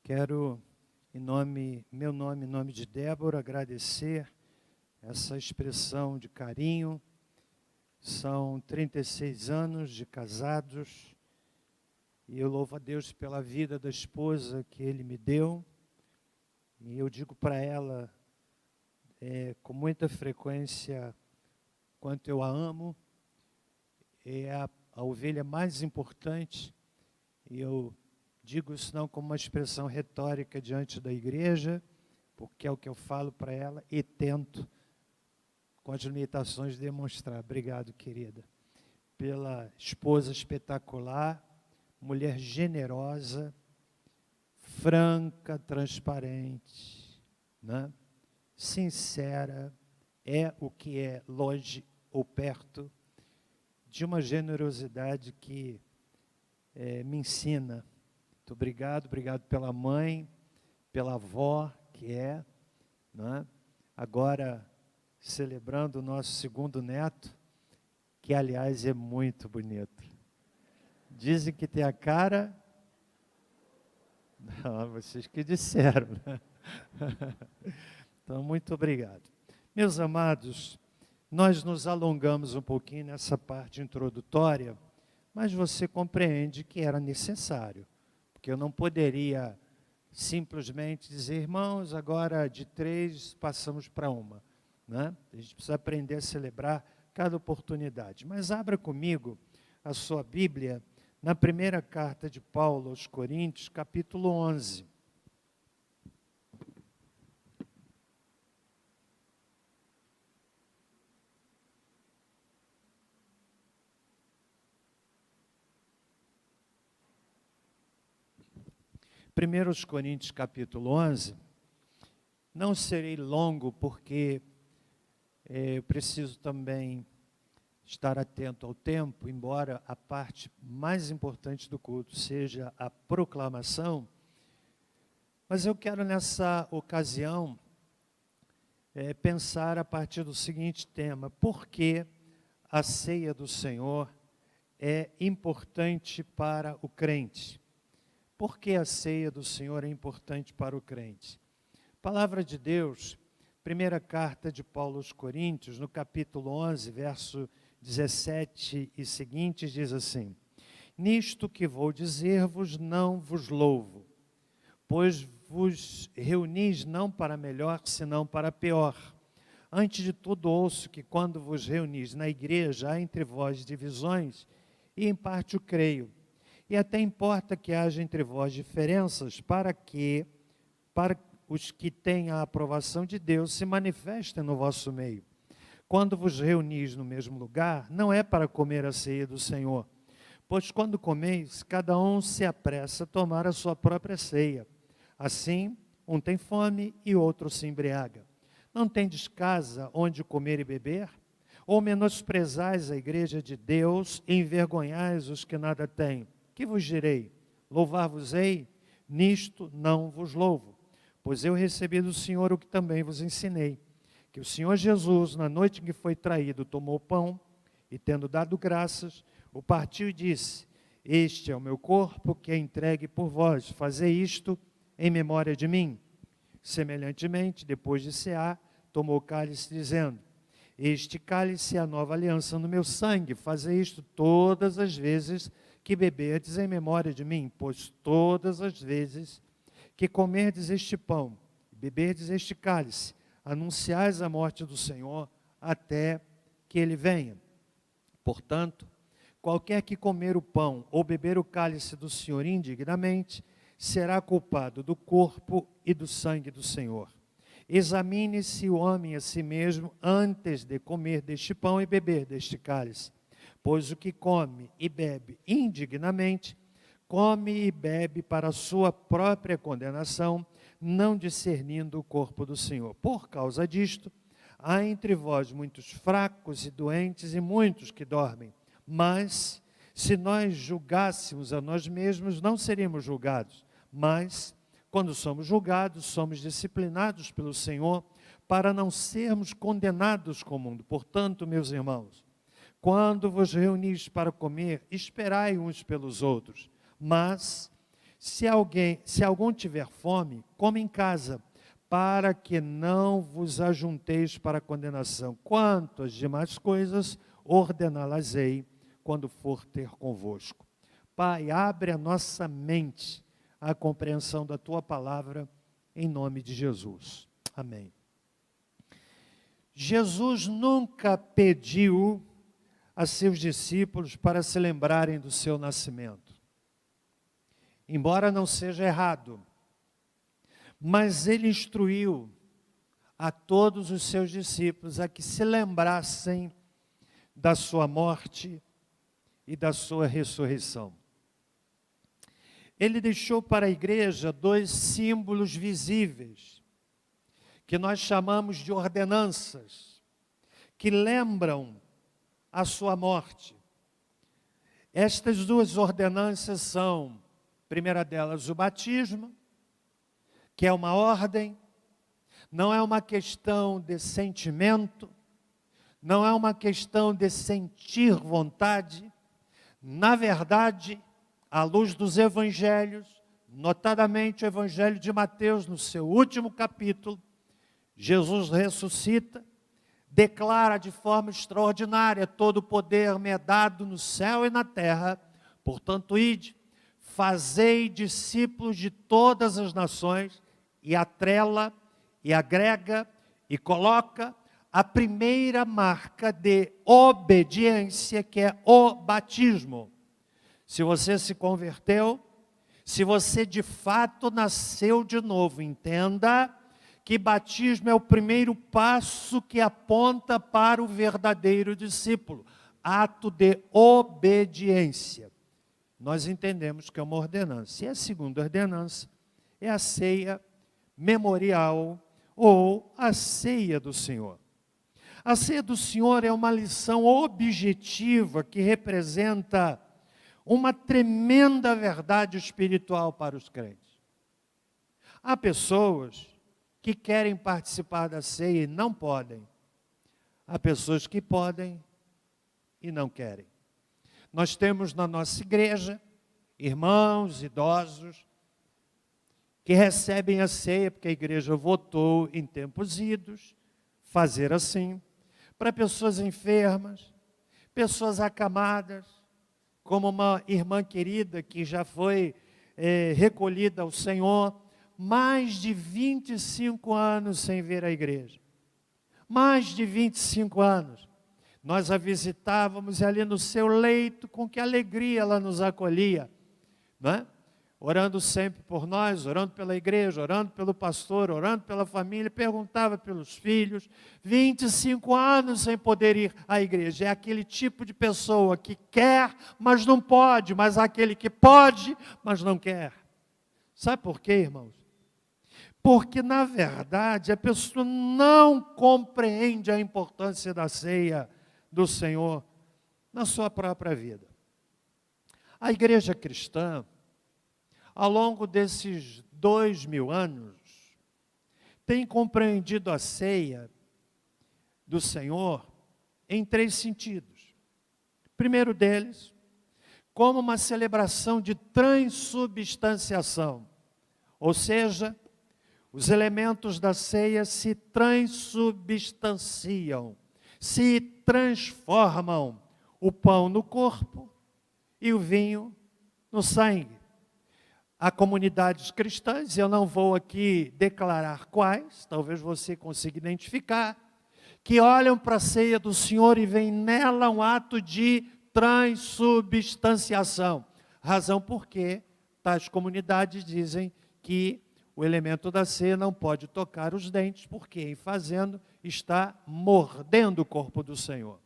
Quero, em nome de Débora, agradecer essa expressão de carinho. São 36 anos de casados e eu louvo a Deus pela vida da esposa que Ele me deu. E eu digo para ela com muita frequência quanto eu a amo. É a ovelha mais importante, e eu digo isso não como uma expressão retórica diante da igreja, porque é o que eu falo para ela e tento, com as limitações, demonstrar. Obrigado, querida, pela esposa espetacular, mulher generosa, franca, transparente, né? Sincera, é o que é longe ou perto, de uma generosidade que me ensina. Muito obrigado pela mãe, pela avó que né? Agora celebrando o nosso segundo neto, que aliás é muito bonito. Dizem que tem a cara... Não, vocês que disseram, né? Então, muito obrigado. Meus amados, nós nos alongamos um pouquinho nessa parte introdutória, mas você compreende que era necessário, porque eu não poderia simplesmente dizer, irmãos, agora de 3 passamos para 1, né? A gente precisa aprender a celebrar cada oportunidade. Mas abra comigo a sua Bíblia na primeira carta de Paulo aos Coríntios, capítulo 11. Primeiro aos Coríntios, capítulo 11, não serei longo, porque eu preciso também estar atento ao tempo, embora a parte mais importante do culto seja a proclamação, mas eu quero nessa ocasião pensar a partir do seguinte tema: por que a ceia do Senhor é importante para o crente? Por que a ceia do Senhor é importante para o crente? Palavra de Deus, primeira carta de Paulo aos Coríntios, no capítulo 11, verso 17 e seguintes, diz assim: nisto que vou dizer-vos não vos louvo, pois vos reunis não para melhor, senão para pior. Antes de tudo ouço que quando vos reunis na igreja, há entre vós divisões, e em parte o creio. E até importa que haja entre vós diferenças, para os que têm a aprovação de Deus se manifestem no vosso meio. Quando vos reunis no mesmo lugar, não é para comer a ceia do Senhor, pois quando comeis, cada um se apressa a tomar a sua própria ceia. Assim, um tem fome e outro se embriaga. Não tendes casa onde comer e beber? Ou menosprezais a igreja de Deus e envergonhais os que nada têm? Que vos direi? Louvar-vos-ei? Nisto não vos louvo, pois eu recebi do Senhor o que também vos ensinei, que o Senhor Jesus, na noite em que foi traído, tomou o pão, e tendo dado graças, o partiu e disse: este é o meu corpo que é entregue por vós, fazei isto em memória de mim. Semelhantemente, depois de cear, tomou o cálice, dizendo: este cálice é a nova aliança no meu sangue, fazei isto todas as vezes que beberdes em memória de mim, pois todas as vezes que comerdes este pão e beberdes este cálice, anunciais a morte do Senhor até que Ele venha. Portanto, qualquer que comer o pão ou beber o cálice do Senhor indignamente, será culpado do corpo e do sangue do Senhor. Examine-se o homem a si mesmo antes de comer deste pão e beber deste cálice. Pois o que come e bebe indignamente, come e bebe para a sua própria condenação, não discernindo o corpo do Senhor. Por causa disto, há entre vós muitos fracos e doentes e muitos que dormem. Mas, se nós julgássemos a nós mesmos, não seríamos julgados. Mas, quando somos julgados, somos disciplinados pelo Senhor, para não sermos condenados com o mundo. Portanto, meus irmãos, quando vos reunis para comer, esperai uns pelos outros. Mas, Se algum tiver fome, come em casa, para que não vos ajunteis para a condenação. Quanto às demais coisas, ordená-las-ei quando for ter convosco. Pai, abre a nossa mente à compreensão da Tua palavra, em nome de Jesus. Amém. Jesus nunca pediu a seus discípulos para se lembrarem do seu nascimento. Embora não seja errado, mas ele instruiu a todos os seus discípulos a que se lembrassem da sua morte e da sua ressurreição. Ele deixou para a igreja 2 símbolos visíveis, que nós chamamos de ordenanças, que lembram a sua morte. Estas 2 ordenanças são, a primeira delas, o batismo, que é uma ordem, não é uma questão de sentimento, não é uma questão de sentir vontade. Na verdade, à luz dos evangelhos, notadamente o evangelho de Mateus, no seu último capítulo, Jesus ressuscita, declara de forma extraordinária: todo o poder me é dado no céu e na terra, portanto, ide, fazei discípulos de todas as nações, e atrela, e agrega, e coloca a primeira marca de obediência, que é o batismo. Se você se converteu, se você de fato nasceu de novo, entenda que batismo é o primeiro passo que aponta para o verdadeiro discípulo, ato de obediência. Nós entendemos que é uma ordenança. E a segunda ordenança é a ceia memorial ou a ceia do Senhor. A ceia do Senhor é uma lição objetiva que representa uma tremenda verdade espiritual para os crentes. Há pessoas que querem participar da ceia e não podem. Há pessoas que podem e não querem. Nós temos na nossa igreja irmãos idosos que recebem a ceia, porque a igreja votou em tempos idos fazer assim, para pessoas enfermas, pessoas acamadas, como uma irmã querida que já foi recolhida ao Senhor, mais de 25 anos sem ver a igreja. Mais de 25 anos. Nós a visitávamos ali no seu leito, com que alegria ela nos acolhia, não é? Orando sempre por nós, orando pela igreja, orando pelo pastor, orando pela família, perguntava pelos filhos. 25 anos sem poder ir à igreja. É aquele tipo de pessoa que quer, mas não pode, mas aquele que pode, mas não quer. Sabe por quê, irmãos? Porque, na verdade, a pessoa não compreende a importância da ceia do Senhor na sua própria vida. A igreja cristã, ao longo desses 2000 anos, tem compreendido a ceia do Senhor em 3 sentidos. O primeiro deles, como uma celebração de transubstanciação, ou seja, os elementos da ceia se transubstanciam, se transformam, o pão no corpo e o vinho no sangue. Há comunidades cristãs, eu não vou aqui declarar quais, talvez você consiga identificar, que olham para a ceia do Senhor e veem nela um ato de transubstanciação. Razão porque tais comunidades dizem que o elemento da ceia não pode tocar os dentes, porque em fazendo está mordendo o corpo do Senhor.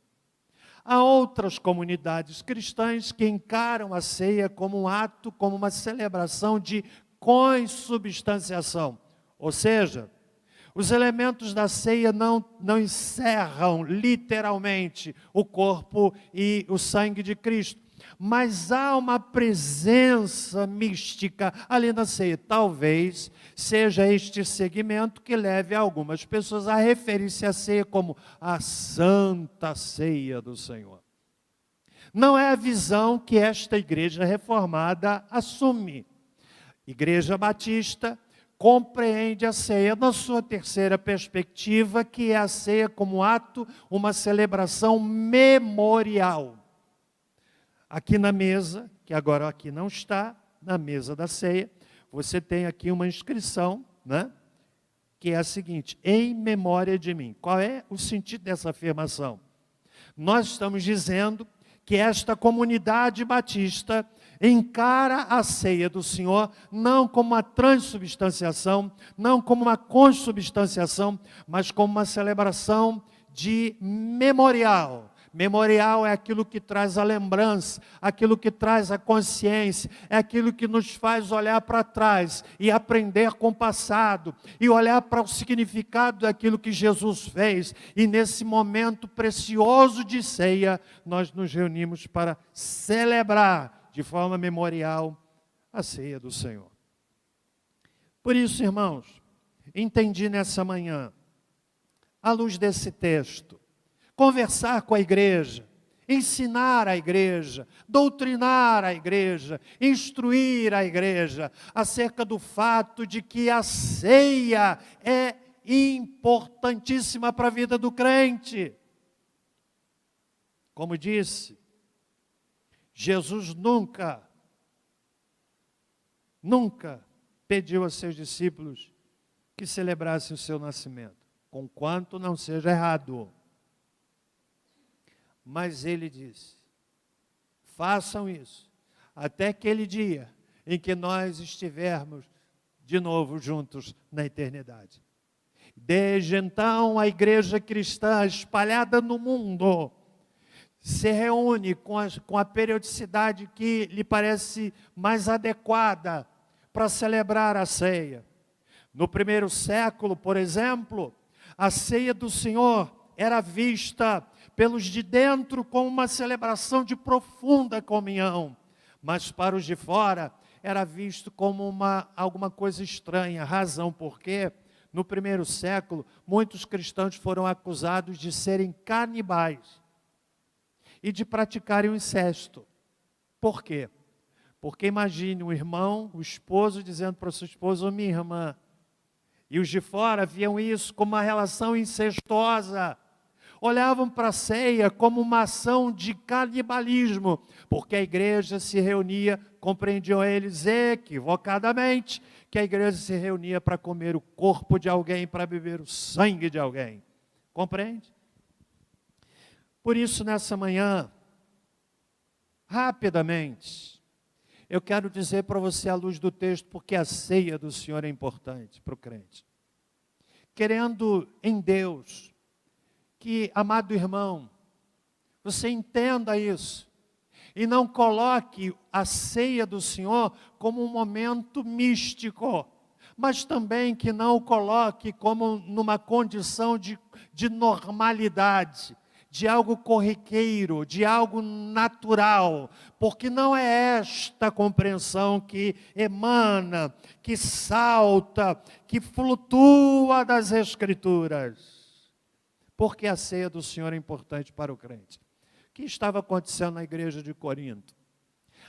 Há outras comunidades cristãs que encaram a ceia como um ato, como uma celebração de consubstanciação. Ou seja, os elementos da ceia não encerram literalmente o corpo e o sangue de Cristo, mas há uma presença mística ali na ceia. Talvez seja este segmento que leve algumas pessoas a referir-se à ceia como a Santa Ceia do Senhor. Não é a visão que esta igreja reformada assume. Igreja Batista compreende a ceia na sua terceira perspectiva, que é a ceia como ato, uma celebração memorial. Aqui na mesa, que agora aqui não está, na mesa da ceia, você tem aqui uma inscrição, né? Que é a seguinte: em memória de mim. Qual é o sentido dessa afirmação? Nós estamos dizendo que esta comunidade batista encara a ceia do Senhor não como uma transubstanciação, não como uma consubstanciação, mas como uma celebração de memorial. Memorial é aquilo que traz a lembrança, aquilo que traz a consciência, é aquilo que nos faz olhar para trás e aprender com o passado, e olhar para o significado daquilo que Jesus fez. E nesse momento precioso de ceia, nós nos reunimos para celebrar de forma memorial a ceia do Senhor. Por isso, irmãos, entendi nessa manhã, à luz desse texto, conversar com a igreja, ensinar a igreja, doutrinar a igreja, instruir a igreja acerca do fato de que a ceia é importantíssima para a vida do crente. Como disse, Jesus nunca pediu a seus discípulos que celebrassem o seu nascimento, conquanto não seja errado. Mas ele disse: façam isso, até aquele dia em que nós estivermos de novo juntos na eternidade. Desde então, a igreja cristã espalhada no mundo se reúne com a periodicidade que lhe parece mais adequada para celebrar a ceia. No primeiro século, por exemplo, a ceia do Senhor era vista pelos de dentro como uma celebração de profunda comunhão, mas para os de fora era visto como alguma coisa estranha, razão porque no primeiro século muitos cristãos foram acusados de serem canibais e de praticarem o incesto. Por quê? Porque imagine um irmão, o esposo dizendo para a sua esposa: minha irmã, e os de fora viam isso como uma relação incestuosa. Olhavam para a ceia como uma ação de canibalismo, porque a igreja se reunia, compreendiam eles equivocadamente, que a igreja se reunia para comer o corpo de alguém, para beber o sangue de alguém. Compreende? Por isso, nessa manhã, rapidamente, eu quero dizer para você, à luz do texto, porque a ceia do Senhor é importante para o crente. Querendo em Deus que, amado irmão, você entenda isso e não coloque a ceia do Senhor como um momento místico, mas também que não o coloque como numa condição de normalidade, de algo corriqueiro, de algo natural, porque não é esta compreensão que emana, que salta, que flutua das Escrituras. Porque a ceia do Senhor é importante para o crente. O que estava acontecendo na igreja de Corinto?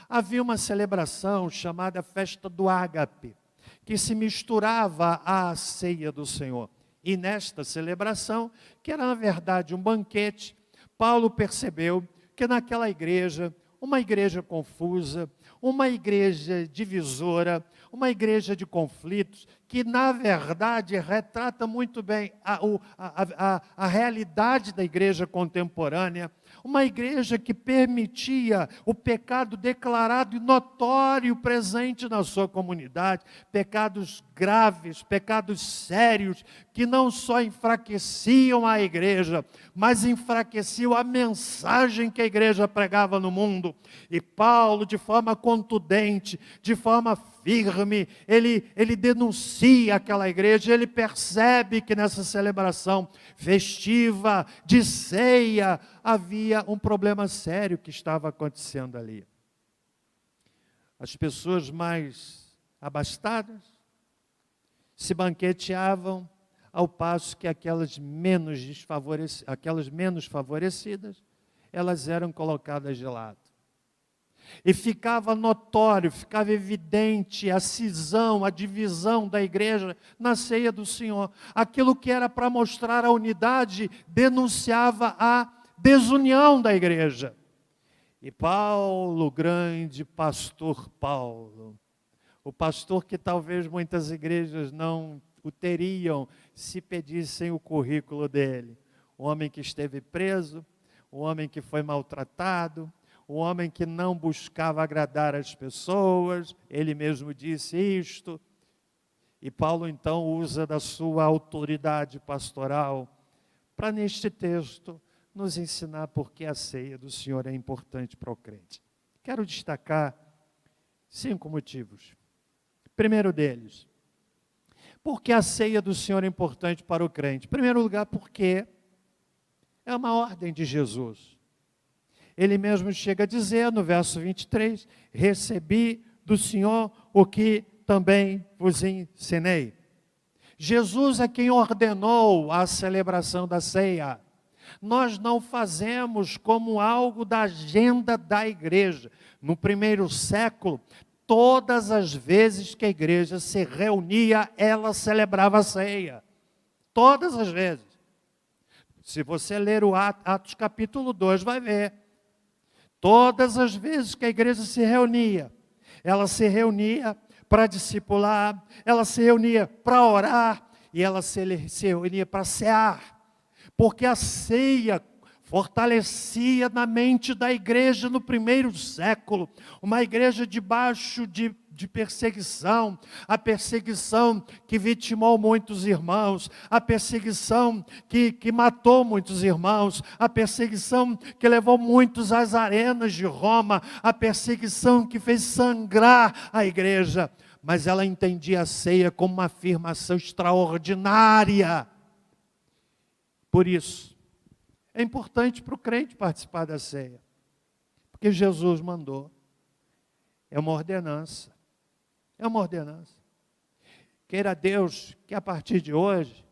Havia uma celebração chamada Festa do Ágape, que se misturava à ceia do Senhor. E nesta celebração, que era na verdade um banquete, Paulo percebeu que naquela igreja, uma igreja confusa, uma igreja divisora, uma igreja de conflitos, que na verdade retrata muito bem a realidade da igreja contemporânea, uma igreja que permitia o pecado declarado e notório presente na sua comunidade, pecados graves, pecados sérios, que não só enfraqueciam a igreja, mas enfraqueciam a mensagem que a igreja pregava no mundo. E Paulo, de forma contundente, de forma firme, ele denuncia aquela igreja, ele percebe que nessa celebração festiva, de ceia, havia um problema sério que estava acontecendo ali. As pessoas mais abastadas se banqueteavam, ao passo que aquelas menos favorecidas, elas eram colocadas de lado. E ficava notório, ficava evidente a cisão, a divisão da igreja na ceia do Senhor. Aquilo que era para mostrar a unidade, denunciava a desunião da igreja. E Paulo, grande pastor Paulo, o pastor que talvez muitas igrejas não o teriam se pedissem o currículo dele. O homem que esteve preso, o homem que foi maltratado, o homem que não buscava agradar as pessoas, ele mesmo disse isto. E Paulo então usa da sua autoridade pastoral para neste texto nos ensinar por que a ceia do Senhor é importante para o crente. Quero destacar 5 motivos. Primeiro deles, por que a ceia do Senhor é importante para o crente? Em primeiro lugar, porque é uma ordem de Jesus. Ele mesmo chega a dizer no verso 23, recebi do Senhor o que também vos ensinei. Jesus é quem ordenou a celebração da ceia. Nós não fazemos como algo da agenda da igreja. No primeiro século, todas as vezes que a igreja se reunia, ela celebrava a ceia. Todas as vezes. Se você ler o Atos capítulo 2, vai ver. Todas as vezes que a igreja se reunia, ela se reunia para discipular, ela se reunia para orar e ela se reunia para cear. Porque a ceia fortalecia na mente da igreja no primeiro século, uma igreja debaixo de perseguição, a perseguição que vitimou muitos irmãos, a perseguição que matou muitos irmãos, a perseguição que levou muitos às arenas de Roma, a perseguição que fez sangrar a igreja, mas ela entendia a ceia como uma afirmação extraordinária. Por isso, é importante para o crente participar da ceia, porque Jesus mandou, é uma ordenança. É uma ordenança. Queira Deus que a partir de hoje,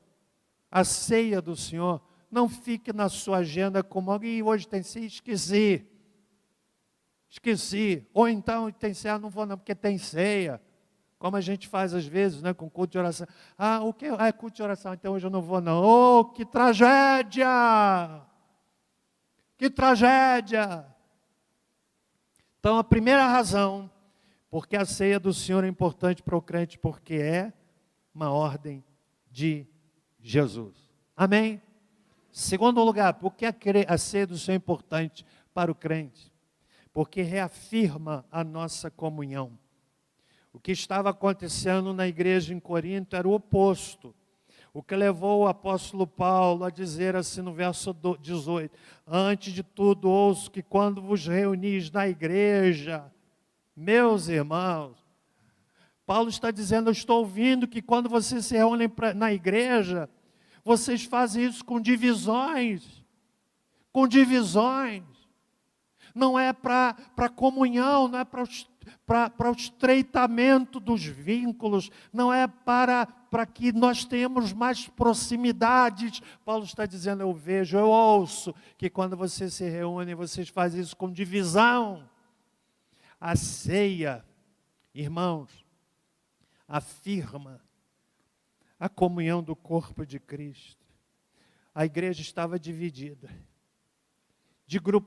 a ceia do Senhor não fique na sua agenda como alguém hoje tem ceia, esqueci. Ou então tem ceia, não vou não, porque tem ceia. Como a gente faz às vezes, né, com culto de oração. O que é culto de oração? Então hoje eu não vou não. Oh, que tragédia! Que tragédia! Então a primeira razão porque a ceia do Senhor é importante para o crente, porque é uma ordem de Jesus. Amém? Segundo lugar, porque a ceia do Senhor é importante para o crente? Porque reafirma a nossa comunhão. O que estava acontecendo na igreja em Corinto era o oposto. O que levou o apóstolo Paulo a dizer assim no verso 18, antes de tudo ouço que quando vos reunis na igreja, meus irmãos, Paulo está dizendo, eu estou ouvindo que quando vocês se reúnem na igreja, vocês fazem isso com divisões, não é para comunhão, não é para o estreitamento dos vínculos, não é para que nós tenhamos mais proximidades. Paulo está dizendo, eu vejo, eu ouço, que quando vocês se reúnem, vocês fazem isso com divisão. A ceia, irmãos, afirma a comunhão do corpo de Cristo. A igreja estava dividida,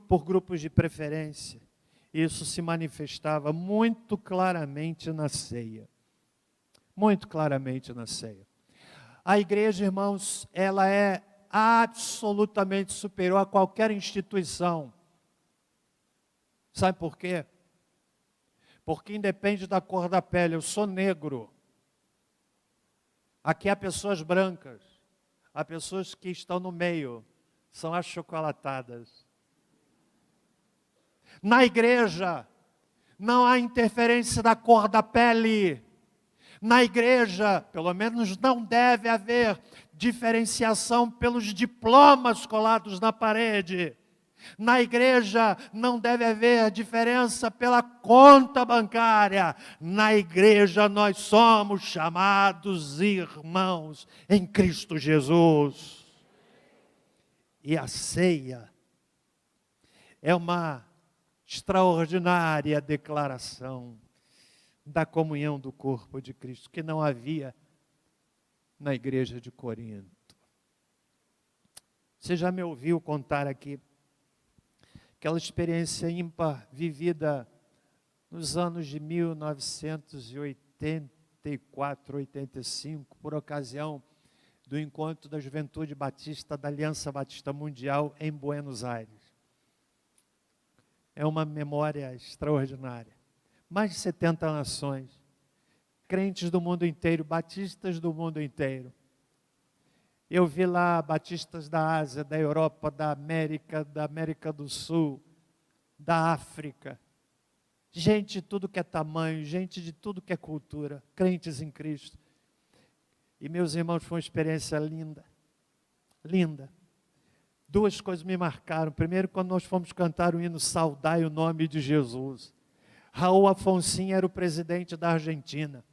por grupos de preferência. Isso se manifestava muito claramente na ceia. Muito claramente na ceia. A igreja, irmãos, ela é absolutamente superior a qualquer instituição. Sabe por quê? Porque independe da cor da pele, eu sou negro. Aqui há pessoas brancas, há pessoas que estão no meio, são achocolatadas. Na igreja, não há interferência da cor da pele. Na igreja, pelo menos não deve haver diferenciação pelos diplomas colados na parede. Na igreja não deve haver diferença pela conta bancária. Na igreja nós somos chamados irmãos em Cristo Jesus. E a ceia é uma extraordinária declaração da comunhão do corpo de Cristo, que não havia na igreja de Corinto. Você já me ouviu contar aqui aquela experiência ímpar vivida nos anos de 1984, 85, por ocasião do encontro da Juventude Batista da Aliança Batista Mundial em Buenos Aires. É uma memória extraordinária. Mais de 70 nações, crentes do mundo inteiro, batistas do mundo inteiro. Eu vi lá batistas da Ásia, da Europa, da América do Sul, da África. Gente de tudo que é tamanho, gente de tudo que é cultura, crentes em Cristo. E meus irmãos, foi uma experiência linda, linda. Duas coisas me marcaram. Primeiro, quando nós fomos cantar o hino Saudai o Nome de Jesus. Raul Afonso era o presidente da Argentina.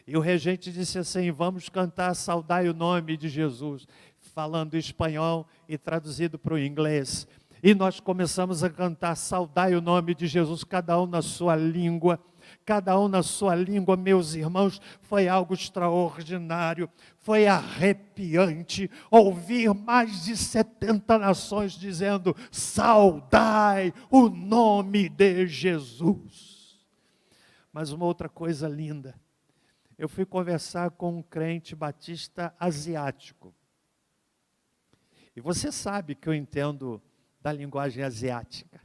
E o regente disse assim: vamos cantar Saudai o Nome de Jesus, falando espanhol e traduzido para o inglês. E nós começamos a cantar Saudai o Nome de Jesus, cada um na sua língua. Cada um na sua língua, meus irmãos, foi algo extraordinário, foi arrepiante ouvir mais de 70 nações dizendo: saudai o nome de Jesus. Mas uma outra coisa linda, eu fui conversar com um crente batista asiático. E você sabe que eu entendo da linguagem asiática.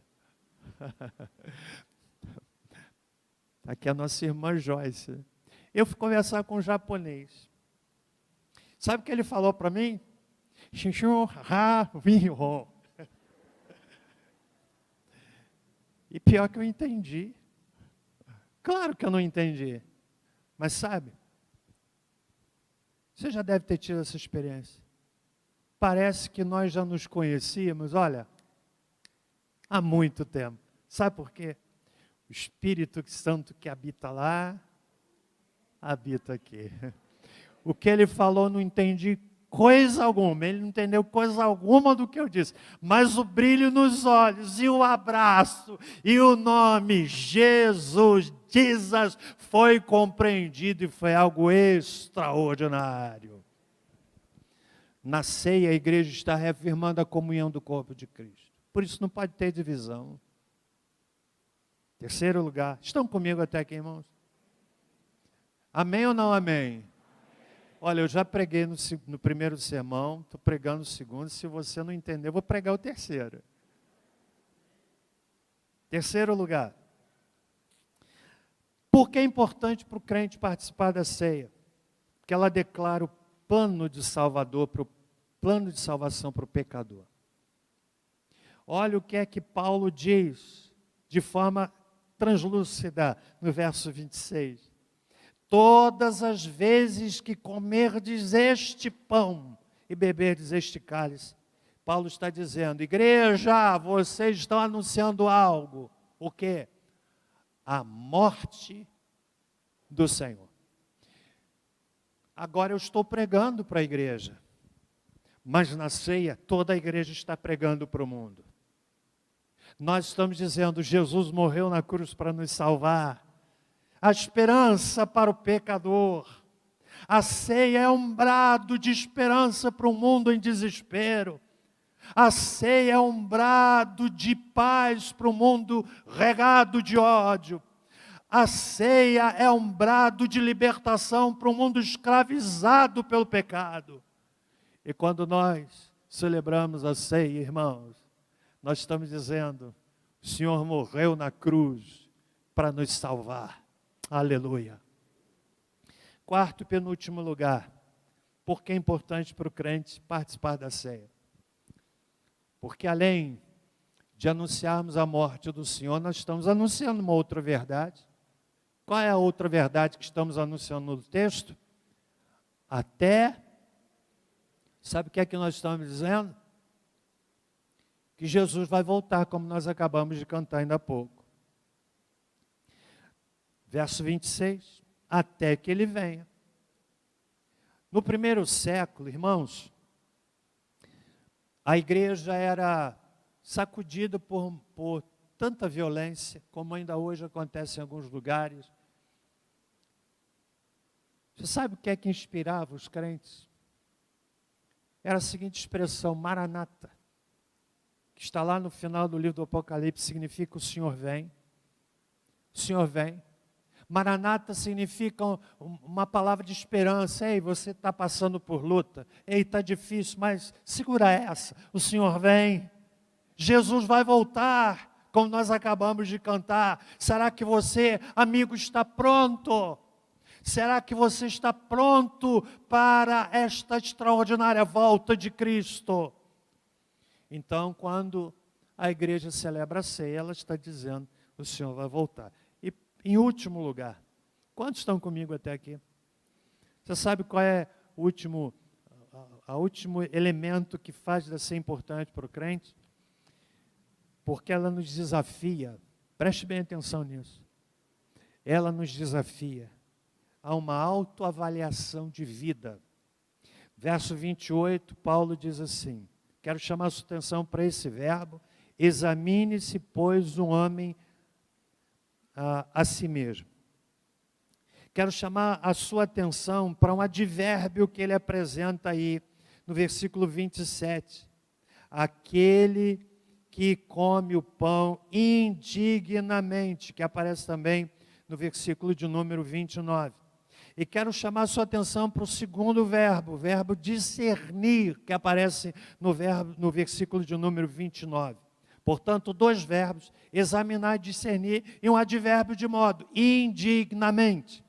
Aqui é a nossa irmã Joyce. Eu fui conversar com um japonês. Sabe o que ele falou para mim? Shinshu ha wiho. E pior que eu entendi. Claro que eu não entendi. Mas sabe, você já deve ter tido essa experiência. Parece que nós já nos conhecíamos, olha, há muito tempo. Sabe por quê? O Espírito Santo que habita lá, habita aqui. O que ele falou, não entendi coisa alguma. Ele não entendeu coisa alguma do que eu disse. Mas o brilho nos olhos, e o abraço, e o nome, Jesus, Jesus, foi compreendido e foi algo extraordinário. Na ceia, a igreja está reafirmando a comunhão do corpo de Cristo. Por isso não pode ter divisão. Terceiro lugar, estão comigo até aqui, irmãos? Amém ou não amém? Olha, eu já preguei no primeiro sermão, estou pregando no segundo, se você não entender, eu vou pregar o terceiro. Terceiro lugar, por que é importante para o crente participar da ceia? Porque ela declara o plano de salvação para o pecador. Olha o que é que Paulo diz, de forma translúcida, no verso 26. Todas as vezes que comerdes este pão e beberdes este cálice, Paulo está dizendo: igreja, vocês estão anunciando algo. O quê? A morte do Senhor. Agora eu estou pregando para a igreja, mas na ceia toda a igreja está pregando para o mundo. Nós estamos dizendo: Jesus morreu na cruz para nos salvar. A esperança para o pecador. A ceia é um brado de esperança para um mundo em desespero. A ceia é um brado de paz para um mundo regado de ódio. A ceia é um brado de libertação para um mundo escravizado pelo pecado. E quando nós celebramos a ceia, irmãos, nós estamos dizendo: o Senhor morreu na cruz para nos salvar. Aleluia. Quarto e penúltimo lugar, por que é importante para o crente participar da ceia? Porque além de anunciarmos a morte do Senhor, nós estamos anunciando uma outra verdade. Qual é a outra verdade que estamos anunciando no texto? Sabe o que é que nós estamos dizendo? Que Jesus vai voltar, como nós acabamos de cantar ainda há pouco. Verso 26, até que ele venha. No primeiro século, irmãos, a igreja era sacudida por tanta violência, como ainda hoje acontece em alguns lugares. Você sabe o que é que inspirava os crentes? Era a seguinte expressão, Maranata, que está lá no final do livro do Apocalipse, significa o Senhor vem. O Senhor vem. Maranata significa uma palavra de esperança. Ei, você está passando por luta. Ei, está difícil, mas segura essa. O Senhor vem. Jesus vai voltar, como nós acabamos de cantar. Será que você, amigo, está pronto? Será que você está pronto para esta extraordinária volta de Cristo? Então, quando a igreja celebra a ceia, ela está dizendo, o Senhor vai voltar. E, em último lugar, quantos estão comigo até aqui? Você sabe qual é o último elemento que faz de ser importante para o crente? Porque ela nos desafia, preste bem atenção nisso, ela nos desafia a uma autoavaliação de vida. Verso 28, Paulo diz assim, quero chamar a sua atenção para esse verbo, examine-se, pois, um homem a si mesmo. Quero chamar a sua atenção para um advérbio que ele apresenta aí, no versículo 27. Aquele que come o pão indignamente, que aparece também no versículo de número 29. E quero chamar a sua atenção para o segundo verbo, o verbo discernir, que aparece no versículo de número 29. Portanto, dois verbos, examinar e discernir, e um advérbio de modo, indignamente.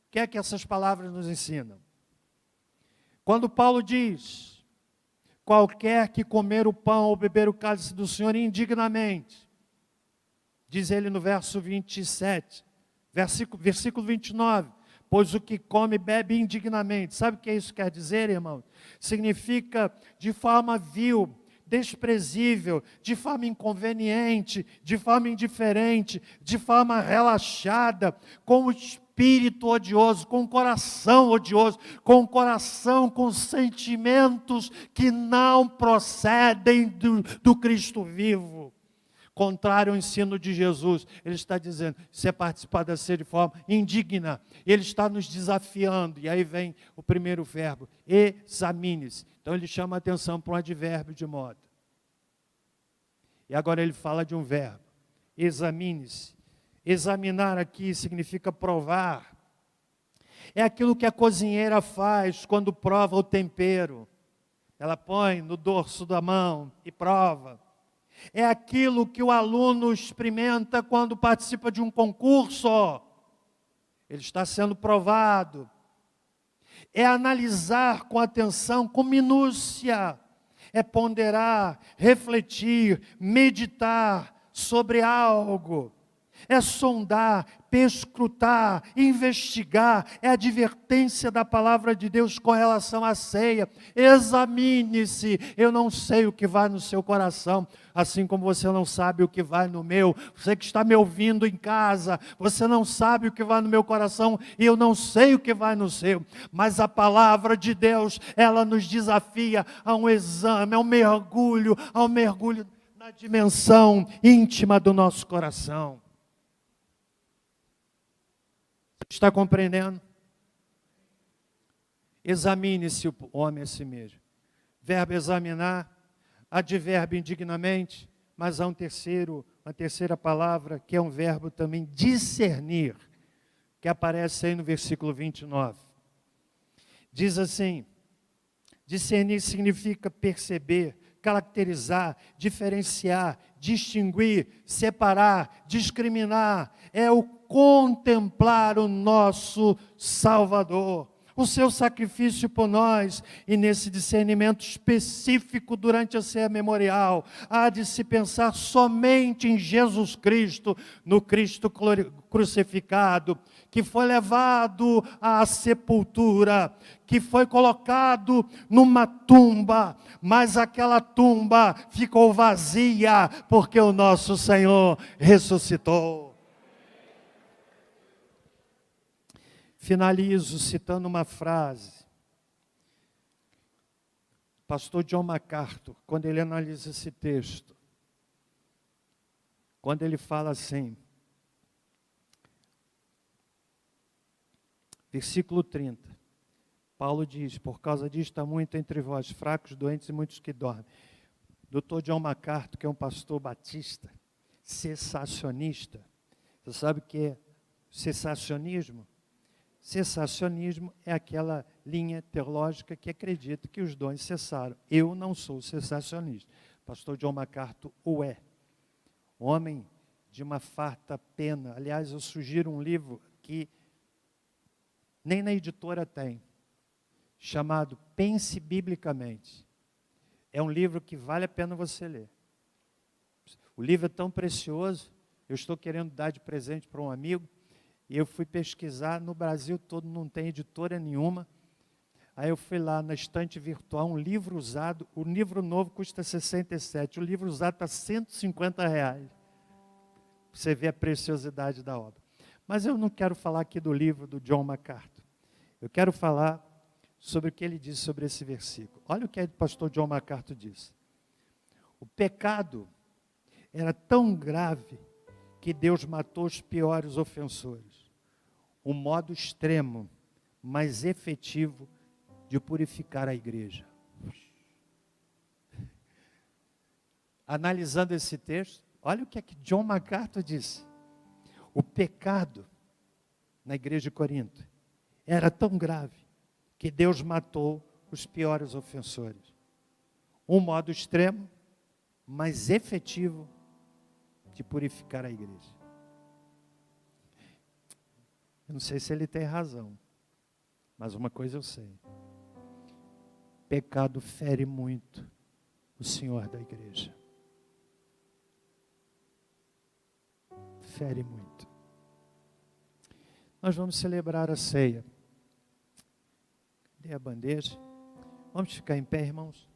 O que é que essas palavras nos ensinam? Quando Paulo diz, qualquer que comer o pão ou beber o cálice do Senhor indignamente, diz ele no verso 27, versículo 29, pois o que come bebe indignamente. Sabe o que isso quer dizer, irmão? Significa de forma vil, desprezível, de forma inconveniente, de forma indiferente, de forma relaxada, com o espírito odioso, com o coração odioso, com o coração com sentimentos que não procedem do Cristo vivo. Contrário ao ensino de Jesus, ele está dizendo, isso é participar da ceia de forma indigna, ele está nos desafiando, e aí vem o primeiro verbo, examine-se. Então ele chama a atenção para um advérbio de modo. E agora ele fala de um verbo, examine-se. Examinar aqui significa provar, é aquilo que a cozinheira faz quando prova o tempero, ela põe no dorso da mão e prova. É aquilo que o aluno experimenta quando participa de um concurso. Ele está sendo provado. É analisar com atenção, com minúcia. É ponderar, refletir, meditar sobre algo. É sondar, perscrutar, investigar, é a advertência da palavra de Deus com relação à ceia. Examine-se, eu não sei o que vai no seu coração, assim como você não sabe o que vai no meu. Você que está me ouvindo em casa, você não sabe o que vai no meu coração e eu não sei o que vai no seu. Mas a palavra de Deus, ela nos desafia a um exame, a um mergulho na dimensão íntima do nosso coração. Está compreendendo? Examine-se o homem a si mesmo. Verbo examinar, advérbio indignamente, mas há uma terceira palavra, que é um verbo também discernir, que aparece aí no versículo 29. Diz assim, discernir significa perceber, caracterizar, diferenciar, distinguir, separar, discriminar, é o contemplar o nosso Salvador, o seu sacrifício por nós, e nesse discernimento específico durante a ceia memorial, há de se pensar somente em Jesus Cristo, no Cristo crucificado, que foi levado à sepultura, que foi colocado numa tumba, mas aquela tumba ficou vazia, porque o nosso Senhor ressuscitou. Finalizo citando uma frase. Pastor John MacArthur, quando ele analisa esse texto, quando ele fala assim, versículo 30, Paulo diz, por causa disso está muito entre vós, fracos, doentes e muitos que dormem. Dr. John MacArthur, que é um pastor batista, cessacionista, você sabe o que é cessacionismo? Cessacionismo é aquela linha teológica que acredita que os dons cessaram. Eu não sou cessacionista. Pastor John MacArthur o é. Homem de uma farta pena. Aliás, eu sugiro um livro que nem na editora tem, chamado Pense Biblicamente. É um livro que vale a pena você ler. O livro é tão precioso, eu estou querendo dar de presente para um amigo, e eu fui pesquisar, no Brasil todo não tem editora nenhuma. Aí eu fui lá na estante virtual, um livro usado, o livro novo custa 67, o livro usado está R$150. Você vê a preciosidade da obra. Mas eu não quero falar aqui do livro do John MacArthur. Eu quero falar sobre o que ele diz sobre esse versículo. Olha o que o pastor John MacArthur diz. O pecado era tão grave que Deus matou os piores ofensores. Um modo extremo, mas efetivo de purificar a igreja. Analisando esse texto, olha o que é que John MacArthur disse. O pecado na igreja de Corinto era tão grave que Deus matou os piores ofensores. Um modo extremo, mas efetivo de purificar a igreja. Eu não sei se ele tem razão, mas uma coisa eu sei. Pecado fere muito o Senhor da igreja. Fere muito. Nós vamos celebrar a ceia. Dê a bandeja. Vamos ficar em pé, irmãos?